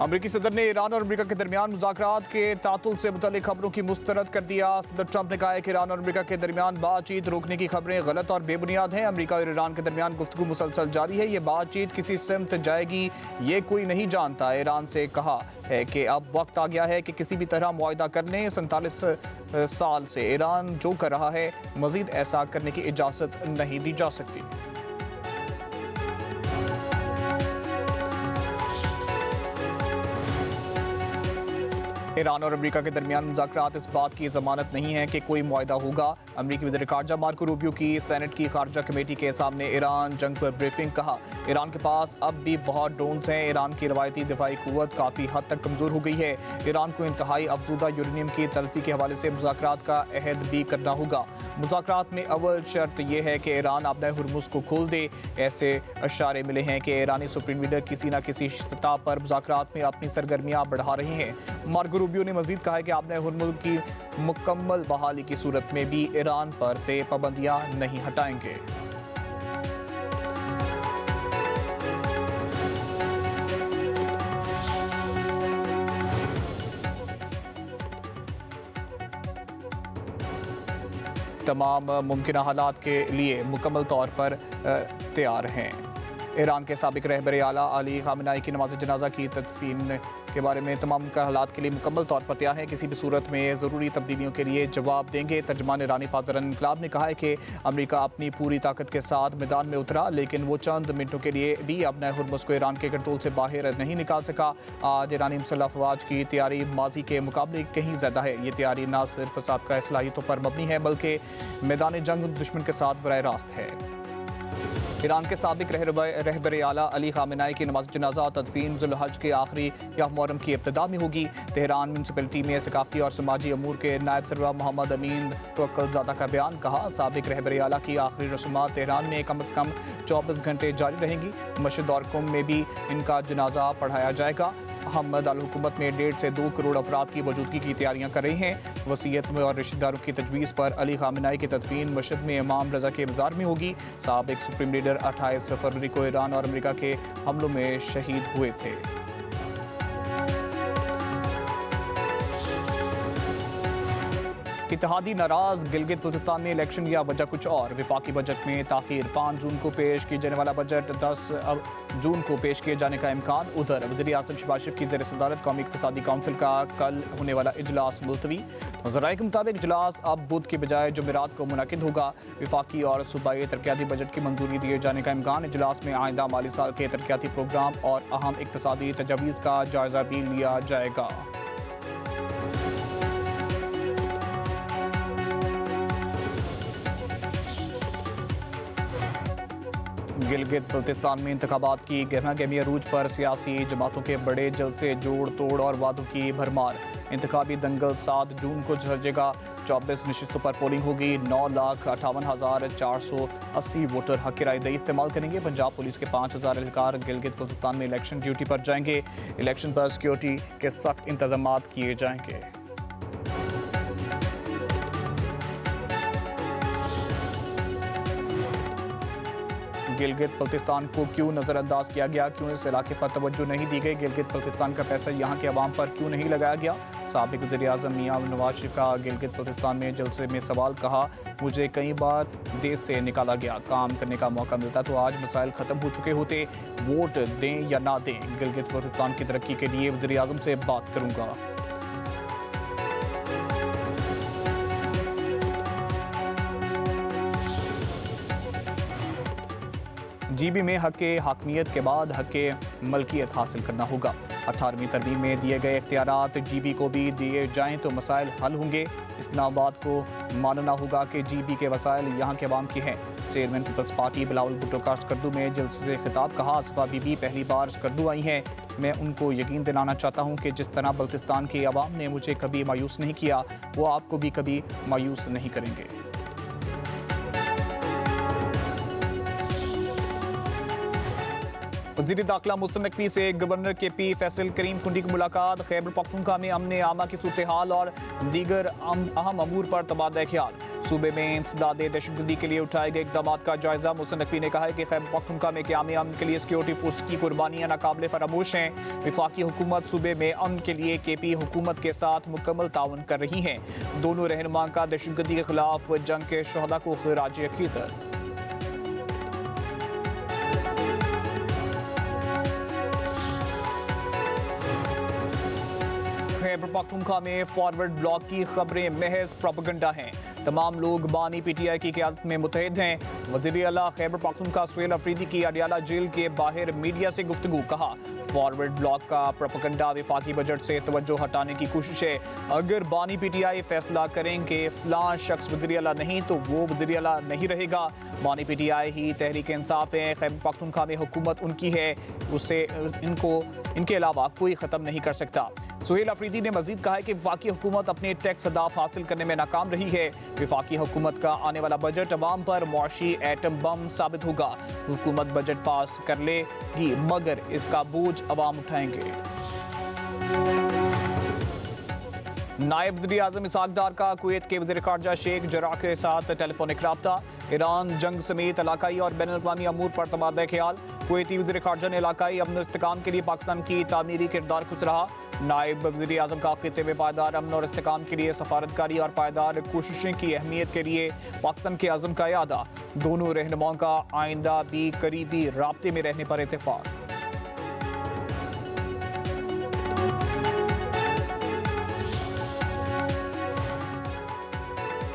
अमरीकी सदर ने ईरान और अमरीका के दरमियान मुज़ाकरात के तातुल से मुतल्लिक खबरों की मुस्तरद कर दिया। सदर ट्रंप ने कहा है कि ईरान और अमरीका के दरमियान बातचीत रोकने की खबरें गलत और बेबुनियाद हैं। अमरीका और ईरान के दरमियान गुफ्तगू मुसलसल जारी है। ये बातचीत किसी सिमत जाएगी ये कोई नहीं जानता। ईरान से कहा है कि अब वक्त आ गया है कि किसी भी तरह मुआहदा कर लें। 47 साल से ईरान जो कर रहा है मजीद ऐसा करने की इजाज़त नहीं दी जा सकती। ईरान और अमरीका के दरमियान मुज़ाकरात इस बात की ज़मानत नहीं है कि कोई मुआहदा होगा। अमरीकी वज़ीर ख़ारजा मार्को रूबियो की सेनेट की ख़ारजा कमेटी के सामने ईरान जंग पर ब्रीफिंग। कहा ईरान के पास अब भी बहुत ड्रोन्स हैं। ईरान की रवायती दिफाई क़ुव्वत काफ़ी हद तक कमज़ोर हो गई है। ईरान को इंतहाई अफज़ूदा यूरेनियम की तल्फ़ी के हवाले से मुज़ाकरात का अहद भी करना होगा। मुज़ाकरात में अव्वल शर्त यह है कि ईरान अपना हुर्मुज़ को खोल दे। ऐसे इशारे मिले हैं कि ईरानी सुप्रीम लीडर किसी न किसी सतह पर मुज़ाकरात में अपनी सरगर्मियाँ बढ़ा रहे हैं। मार्को रूबियो ने मजीद कहा है कि आपने हुर्मुज़ की मुकम्मल बहाली की सूरत में भी ईरान पर से पाबंदियां नहीं हटाएंगे। तमाम मुमकिन हालात के लिए मुकम्मल तौर पर तैयार हैं। ईरान के साबिक रहबर आला अली खामेनी की नमाज जनाजा की तदफीन के बारे में तमाम हालात के लिए मुकम्मल तौर पर तैयार है। किसी भी सूरत में ज़रूरी तब्दीलियों के लिए जवाब देंगे। तर्जमान ईरानी फादर इनकलाब ने कहा है कि अमरीका अपनी पूरी ताकत के साथ मैदान में उतरा, लेकिन वो चंद मिनटों के लिए भी अपने हुर्मुज़ को ईरान के कंट्रोल से बाहर नहीं निकाल सका। आज ईरानी मुसल्लह अफ़वाज की तैयारी माजी के मुकाबले कहीं ज़्यादा है। ये तैयारी न सिर्फ साबका सलाहियतों पर मबनी है बल्कि मैदान जंग दुश्मन के साथ बराह रास्त है। ईरान के साबिक रहबर आला अली खामेनी की नमाज जनाजा और तदफीन ज़ुल्हज के आखिरी या मुहर्रम की इब्तिदा में होगी। तेहरान म्यूनसिपलिटी में सकाफती और समाजी अमूर के नायब सरबराह मोहम्मद अमीन तवक्कुलज़ादा का बयान। कहा साबिक रहबर आला की आखिरी रस्मात तेहरान में कम अज़ कम 24 घंटे जारी रहेंगी। मस्जिद और कुम में भी इनका जनाजा पढ़ाया जाएगा। अहमद अल हुकूमत में 1.5 से 2 करोड़ अफराद की मौजूदगी की तैयारियां कर रही हैं। वसीयत में और रिश्तेदारों की तजवीज़ पर अली खामेनी की तदफीन मस्जिद में इमाम रज़ा के मज़ार में होगी। साबिक सुप्रीम लीडर 28 फरवरी को ईरान और अमेरिका के हमलों में शहीद हुए थे। इत्तेहादी नाराज, गिलगित बल्तिस्तान में इलेक्शन या वजह कुछ और। विफाकी बजट में ताखीर, 5 जून को पेश किए जाने वाला बजट 10 जून को पेश किए जाने का इम्कान। उधर वज़ीर आज़म शहबाज शरीफ की ज़ेर सदारत कौमी इक़्तिसादी काउंसिल का कल होने वाला इजलास मुलतवी। ज़राए के मुताबिक इजलास अब बुध की बजाय जुमेरात को मुनक़िद होगा। विफाकी और सूबाई तरक्याती बजट की मंजूरी दिए जाने का इम्कान। इजलास में आइंदा माली साल के तरक्याती प्रोग्राम और अहम इक़्तिसादी तजावीज़ का जायज़ा भी लिया जाएगा। गिलगित बल्तिस्तान में इंतखाबात की गहमा गहमी अरूज पर सियासी जमातों के बड़े जलसे, जोड़ तोड़ और वादों की भरमार। इंतखाबी दंगल 7 जून को सजेगा। 24 नशिस्तों पर पोलिंग होगी। 9,58,480 वोटर हक राय दही इस्तेमाल करेंगे। पंजाब पुलिस के 5,000 एहलकार गिलगित बल्तिस्तान में इलेक्शन ड्यूटी पर जाएंगे। इलेक्शन पर सिक्योरिटी के सख्त इंतजाम किए जाएंगे। गिलगित बल्तिस्तान को क्यों नज़रअंदाज किया गया, क्यों इस इलाके पर तवज्जो नहीं दी गई, गिलगित बल्तिस्तान का पैसा यहाँ के अवाम पर क्यों नहीं लगाया गया। साबिक वज़ीर आज़म मियां नवाज शरीफ का गिलगित बल्तिस्तान में जलसे में सवाल। कहा मुझे कई बार देश से निकाला गया, काम करने का मौका मिलता तो आज मसाइल ख़त्म हो चुके होते। वोट दें या ना दें, गिलगित बल्तिस्तान की तरक्की के लिए वज़ीर आज़म से बात करूँगा। जीबी में हक़ हाकमियत के बाद हक़ मलकियत हासिल करना होगा। 18वीं तरमीम में दिए गए इख्तियारात जीबी को भी दिए जाएं तो मसाइल हल होंगे। इस्लामाबाद को मानना होगा कि जीबी के वसाइल यहाँ के अवाम के हैं। Chairman peoples party Bilawal Bhutto का स्कर्दू में जलसे से खिताब। कहा आसफा बीबी पहली बार स्कर्दू आई हैं। मैं उनको यकीन दिलाना चाहता हूँ कि जिस तरह बल्तिस्तान के अवाम ने मुझे कभी मायूस नहीं किया, वो आपको भी कभी मायूस नहीं करेंगे। वज़ीर दाखिला मोहसिन नकवी से गवर्नर KP फैसल करीम कुंडी की मुलाकात। खैबर पख्तूनख्वा में अमन आमा की सूरत हाल और दीगर अहम अमूर पर तबादला ख्याल। सूबे में इंसदाद दहशतगर्दी के लिए उठाए गए इक़दाम का जायजा। मोहसिन नकवी ने कहा है कि खैबर पख्तूनख्वा में क़याम अमन के लिए सिक्योरिटी फोर्स की कुर्बानियाँ नाकाबिले फरामोश हैं। वफाकी हुकूमत सूबे में अमन के लिए KP हुकूमत के साथ मुकम्मल ताउन कर रही है। दोनों रहनुमा का दहशतगर्दी के खिलाफ जंग के शहदा को खिराज अक़ीदत। खैबर पख्तूनख्वा में फॉरवर्ड ब्लॉक की खबरें महज प्रोपेगेंडा हैं। तमाम लोग बानी PTI की क़यादत में मुत्तहिद हैं। वज़ीर आला खैबर पख्तूनख्वा सुहेल अफरीदी की अडियाला जेल के बाहर मीडिया से गुफ्तगू। कहा, फॉरवर्ड ब्लॉक का प्रोपेगेंडा वफाकी बजट से तवज्जो हटाने की कोशिश है। अगर बानी PTI फैसला करें कि फ़लाँ शख्स वज़ीर आला नहीं तो वो वज़ीर आला नहीं रहेगा। बानी PTI ही तहरीक इंसाफ है। खैबर पख्तूनख्वा में हुकूमत उनकी है, उसे इनके अलावा कोई ख़त्म नहीं कर सकता। सुहेल अफरीदी ने मजीद कहा है कि वफाकी हुकूमत अपने टैक्स अहदाफ हासिल करने में नाकाम रही है। वफाकी हुकूमत का आने वाला बजट अवाम पर मुआशी एटम बम साबित होगा। हुकूमत बजट पास कर लेगी मगर इसका बोझ अवाम उठाएंगे। नायब वज़ीर आज़म इसहाक डार का कुवैत के वज़ीर ख़ारजा शेख जर्राह के साथ टेलीफोनिक राब्ता। ईरान जंग समेत इलाकाई और बैनुल-अक़वामी अमूर पर तबादला ख्याल। कुवैती वज़ीर ख़ारजा ने इलाकाई अमन और इस्तेहकाम के लिए पाकिस्तान की तामीरी किरदार को सराहा। नायब वज़ीर आज़म का खित्ते में पायदार अमन और इस्तेहकाम के लिए सफारतकारी और पायदार कोशिशें की अहमियत के लिए पाकिस्तान के अज़म का यादा। दोनों रहनुमाओं का आइंदा भी करीबी राब्ते में रहने पर इत्तेफाक।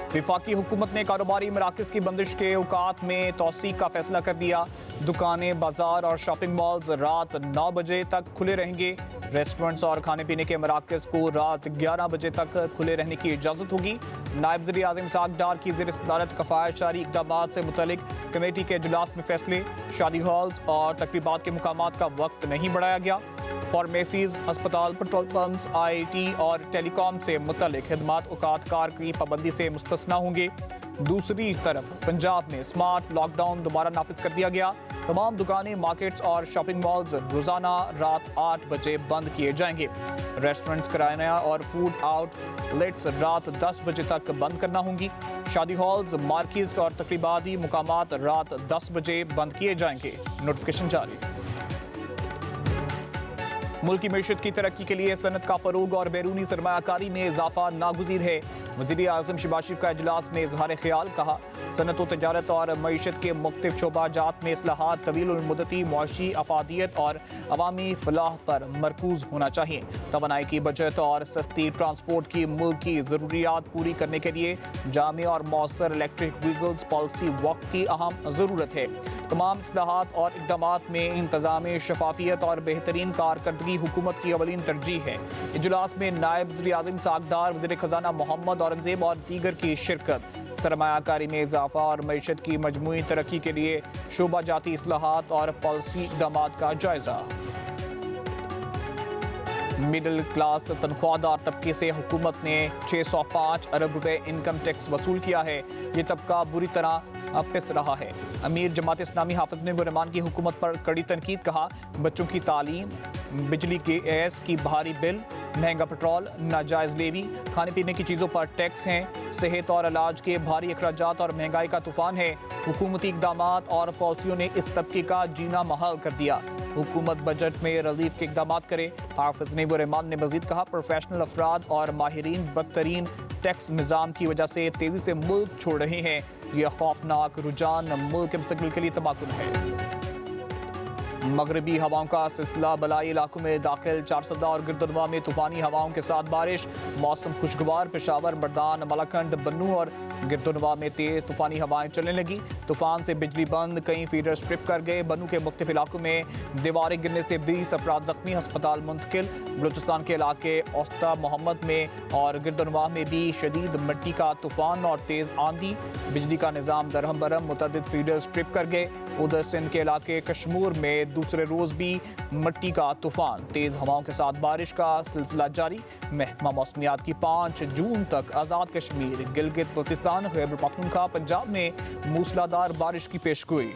वफाकी हुकूमत ने कारोबारी मराकज़ की बंदिश के औकात में तौसीक़ का फैसला कर दिया। दुकानें, बाजार और शॉपिंग मॉल्स रात 9 बजे तक खुले रहेंगे। रेस्टोरेंट्स और खाने पीने के मराकज़ को रात 11 बजे तक खुले रहने की इजाज़त होगी। नायब वज़ीर आज़म इसहाक डार की ज़ेर सदारत कफ़ायतशारी इक़दामात से मुतल्लिक़ कमेटी के इजलास में फैसले। शादी हॉल्स और तकरीबात के मुकामात का वक्त नहीं बढ़ाया गया। फार्मेसीज, अस्पताल, पेट्रोल पंप्स, IT और टेलीकॉम से मुतल्लिक़ खिदमात औकात कार की पाबंदी से मुस्तस्ना होंगे। दूसरी तरफ पंजाब में स्मार्ट लॉकडाउन दोबारा नाफिज कर दिया गया। तमाम दुकानें, मार्केट्स और शॉपिंग मॉल्स रोज़ाना रात 8 बजे बंद किए जाएंगे। रेस्टोरेंट्स, किराना और फूड आउटलेट्स रात 10 बजे तक बंद करना होंगी। शादी हॉल्स, मार्केट्स और तकरीबाती मुकामात रात 10 बजे बंद किए जाएंगे। नोटिफिकेशन जारी। मुल्क की मईशत की तरक्की के लिए सनत का फ़रोग और बैरूनी सरमायाकारी में इजाफा नागुज़ीर है। वज़ीर आज़म शहबाज शरीफ का इजलास में इजहार ख्याल। कहा, सनत व तजारत और मईशत के मुख्तलिफ शोबाजात में इस्लाहात तवील मुद्दती मुआशी अफादियत और अवामी फलाह पर मरकूज होना चाहिए। तवानाई की बचत और सस्ती ट्रांसपोर्ट की मुल्क की ज़रूरियात पूरी करने के लिए जामे और मौसर इलेक्ट्रिक व्हीकल्स पॉलिसी वक्त की अहम ज़रूरत है। तमाम इस्लाहात और इक़दामात में इंतज़ाम शफाफियत और बेहतरीन कारकर्दगी हुकूमत की अवलीन तरजीह है। इजलास में नायब वज़ीर आज़म इसहाक डार, वज़ीर ख़ज़ाना मोहम्मद औरंगज़ेब और दीगर की शिरकत। सरमायाकारी में इजाफा और मईशत की मजमूई तरक्की के लिए शोबाजाती इस्लाहात और पॉलिसी इक़दामात का जायजा। मिडिल क्लास तनख्वाहदार तबके से हुकूमत ने 605 अरब रुपए इनकम टैक्स वसूल किया है। ये तबका बुरी तरह पिस रहा है। अमीर जमात इस्लामी हाफिज ने रहमान की हुकूमत पर कड़ी तनकीद। कहा, बच्चों की तालीम, बिजली गैस की भारी बिल, महंगा पेट्रोल, नाजायज़ लेवी, खाने पीने की चीज़ों पर टैक्स हैं। सेहत और इलाज के भारी अखराजात और महंगाई का तूफान है। हुकूमती इक़दामात और पॉलिसियों ने इस तबके का जीना महाल कर दिया। हुकूमत बजट में रिलीफ के इक़दामात करे। हाफिज ने रहमान ने मज़ीद कहा, प्रोफेशनल अफराद और माहिरीन बदतरीन टैक्स निज़ाम की वजह से तेज़ी से मुल्क छोड़ रहे हैं। यह खौफनाक रुझान मुल्क के मुस्तक़बिल के लिए तबाहकुन है। मगरबी हवाओं का सिलसिला बलाई इलाकों में दाखिल। 410 और गिरदनवा में तूफानी हवाओं के साथ बारिश। मौसम खुशगवार। पेशावर, मर्दान, मलाकंड, बन्नू और गिरदनवा में तेज तूफानी हवाएं चलने लगी। तूफान से बिजली बंद, कई फीडर स्ट्रिप कर गए। बन्नू के मुख्तलिफ इलाकों में दीवारें गिरने से 20 अफराद जख्मी, अस्पताल मुंतकिल। बलूचिस्तान के इलाके औस्ता मोहम्मद में और गिरदनवा में भी शदीद मिट्टी का तूफान और तेज आंधी। बिजली का निज़ाम दरहम बरहम, मुतअद्दिद फीडर स्ट्रिप कर गए। उधर सिंध के इलाके कश्मीर में दूसरे रोज भी मिट्टी का तूफान, तेज हवाओं के साथ बारिश का सिलसिला जारी। महकमा मौसमियात की 5 जून तक आज़ाद कश्मीर, गिलगित बल्तिस्तान, खैबर पख्तूनख्वा, पंजाब में मूसलाधार बारिश की पेशगोई।